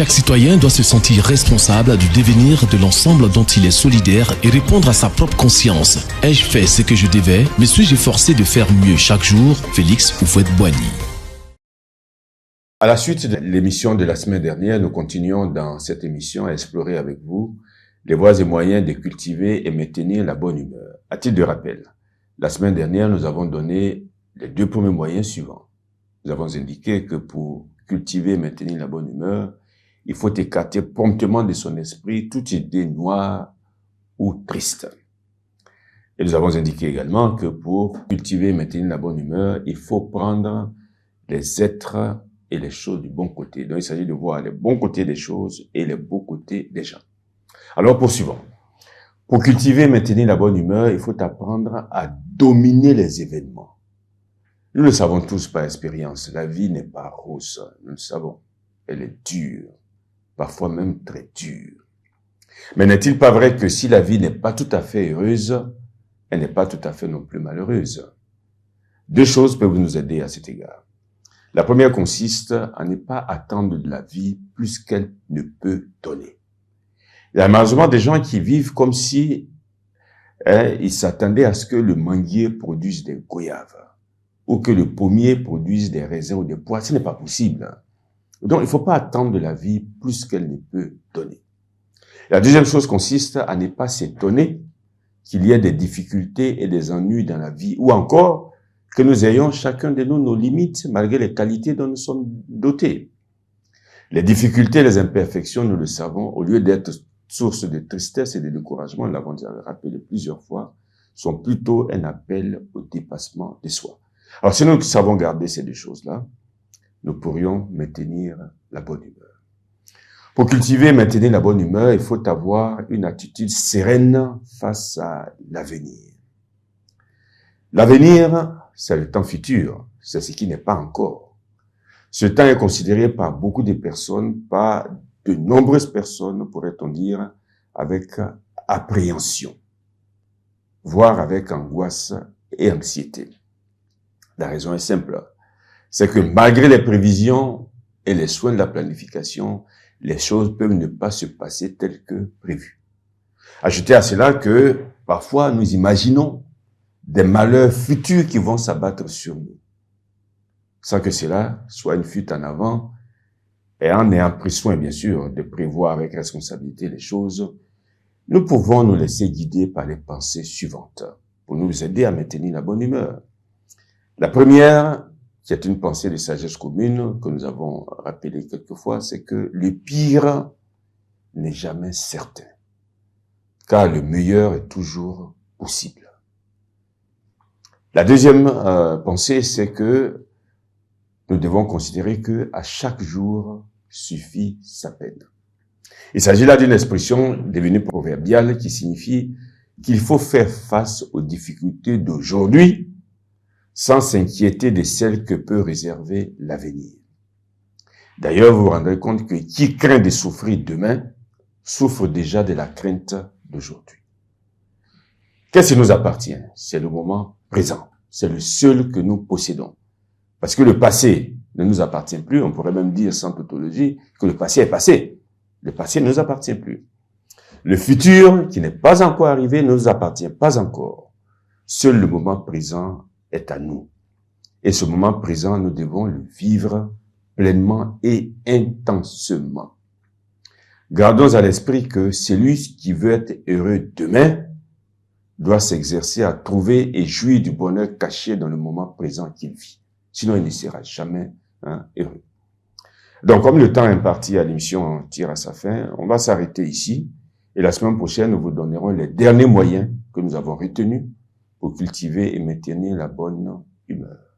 Chaque citoyen doit se sentir responsable du devenir de l'ensemble dont il est solidaire et répondre à sa propre conscience. Ai-je fait ce que je devais? Me suis-je efforcé de faire mieux chaque jour? Félix Houphouët-Boigny. À la suite de l'émission de la semaine dernière, nous continuons dans cette émission à explorer avec vous les voies et moyens de cultiver et maintenir la bonne humeur. À titre de rappel, la semaine dernière, nous avons donné les deux premiers moyens suivants. Nous avons indiqué que pour cultiver et maintenir la bonne humeur, il faut écarter promptement de son esprit toute idée noire ou triste. Et nous avons indiqué également que pour cultiver et maintenir la bonne humeur, il faut prendre les êtres et les choses du bon côté. Donc, il s'agit de voir les bons côtés des choses et les beaux côtés des gens. Alors, poursuivons. Pour cultiver et maintenir la bonne humeur, il faut apprendre à dominer les événements. Nous le savons tous par expérience. La vie n'est pas rose. Nous le savons. Elle est dure. Parfois même très dure. Mais n'est-il pas vrai que si la vie n'est pas tout à fait heureuse, elle n'est pas tout à fait non plus malheureuse? Deux choses peuvent nous aider à cet égard. La première consiste à ne pas attendre de la vie plus qu'elle ne peut donner. Il y a malheureusement des gens qui vivent comme si ils s'attendaient à ce que le manguier produise des goyaves ou que le pommier produise des raisins ou des poires. Ce n'est pas possible. Donc, il ne faut pas attendre de la vie plus qu'elle ne peut donner. La deuxième chose consiste à ne pas s'étonner qu'il y ait des difficultés et des ennuis dans la vie, ou encore que nous ayons chacun de nous nos limites malgré les qualités dont nous sommes dotés. Les difficultés et les imperfections, nous le savons, au lieu d'être source de tristesse et de découragement, nous l'avons déjà rappelé plusieurs fois, sont plutôt un appel au dépassement de soi. Alors, si nous savons garder ces deux choses-là, nous pourrions maintenir la bonne humeur. Pour cultiver et maintenir la bonne humeur, il faut avoir une attitude sereine face à l'avenir. L'avenir, c'est le temps futur, c'est ce qui n'est pas encore. Ce temps est considéré par beaucoup de personnes, par de nombreuses personnes, pourrait-on dire, avec appréhension, voire avec angoisse et anxiété. La raison est simple. C'est que malgré les prévisions et les soins de la planification, les choses peuvent ne pas se passer telles que prévues. Ajoutez à cela que parfois nous imaginons des malheurs futurs qui vont s'abattre sur nous, sans que cela soit une fuite en avant, et en ayant pris soin, bien sûr, de prévoir avec responsabilité les choses, nous pouvons nous laisser guider par les pensées suivantes pour nous aider à maintenir la bonne humeur. La première, qui est une pensée de sagesse commune que nous avons rappelée quelquefois, c'est que le pire n'est jamais certain, car le meilleur est toujours possible. La deuxième pensée, c'est que nous devons considérer que à chaque jour suffit sa peine. Il s'agit là d'une expression devenue proverbiale qui signifie qu'il faut faire face aux difficultés d'aujourd'hui sans s'inquiéter de celles que peut réserver l'avenir. D'ailleurs, vous vous rendrez compte que qui craint de souffrir demain souffre déjà de la crainte d'aujourd'hui. Qu'est-ce qui nous appartient? C'est le moment présent. C'est le seul que nous possédons. Parce que le passé ne nous appartient plus. On pourrait même dire sans tautologie que le passé est passé. Le passé ne nous appartient plus. Le futur, qui n'est pas encore arrivé, ne nous appartient pas encore. Seul le moment présent est à nous. Et ce moment présent, nous devons le vivre pleinement et intensément. Gardons à l'esprit que celui qui veut être heureux demain doit s'exercer à trouver et jouir du bonheur caché dans le moment présent qu'il vit. Sinon, il ne sera jamais heureux. Donc, comme le temps imparti à l'émission tire à sa fin, on va s'arrêter ici. Et la semaine prochaine, nous vous donnerons les derniers moyens que nous avons retenus pour cultiver et maintenir la bonne humeur.